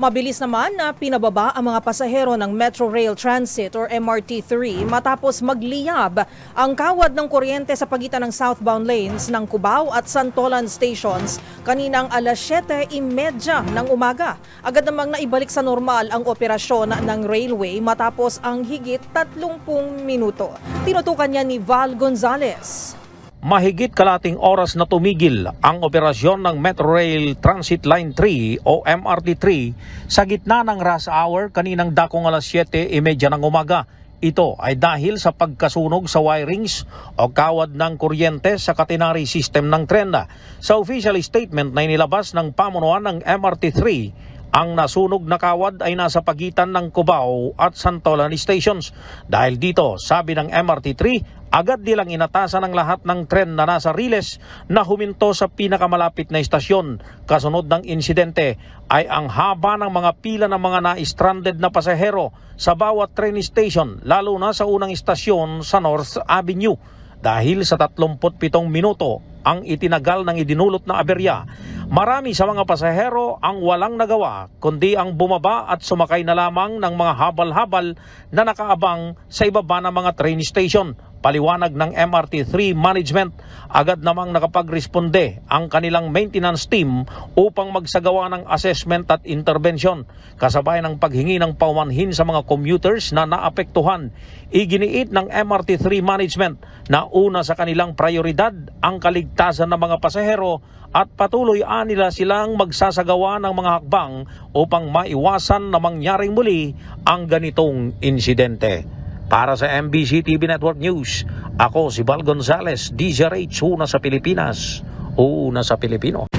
Mabilis naman na pinababa ang mga pasahero ng Metro Rail Transit or MRT3 matapos magliyab ang kawad ng kuryente sa pagitan ng southbound lanes ng Cubao at Santolan stations kaninang alas 7:30 ng umaga. Agad namang naibalik sa normal ang operasyon ng railway matapos ang higit 30 minuto. Tinutukan niya ni Val Gonzales. Mahigit kalating oras na tumigil ang operasyon ng Metro Rail Transit Line 3 o MRT3 sa gitna ng rush hour kaninang dakong alas 7:30 ng umaga. Ito ay dahil sa pagkasunog sa wirings o kawad ng kuryente sa catenary system ng tren. Sa official statement na inilabas ng pamunuan ng MRT3, ang nasunog na kawad ay nasa pagitan ng Cubao at Santolan stations. Dahil dito, sabi ng MRT3, agad nilang inatasan ang lahat ng tren na nasa riles na huminto sa pinakamalapit na istasyon. Kasunod ng insidente ay ang haba ng mga pila ng mga na-stranded na pasahero sa bawat train station, lalo na sa unang istasyon sa North Avenue. Dahil sa 37 minuto ang itinagal ng idinulot na aberya, marami sa mga pasahero ang walang nagawa kundi ang bumaba at sumakay na lamang ng mga habal-habal na nakaabang sa ibaba ng mga train station. Paliwanag ng MRT3 management, agad namang nakapagresponde ang kanilang maintenance team upang magsagawa ng assessment at intervention. Kasabay ng paghingi ng paumanhin sa mga commuters na naapektuhan, iginiit ng MRT3 management na una sa kanilang prioridad ang kaligtasan ng mga pasahero at patuloy nila silang magsasagawa ng mga hakbang upang maiwasan na mangyaring muli ang ganitong insidente. Para sa MBC TV Network News, ako si Val Gonzales, DZRH, una sa Pilipinas, una sa Pilipino.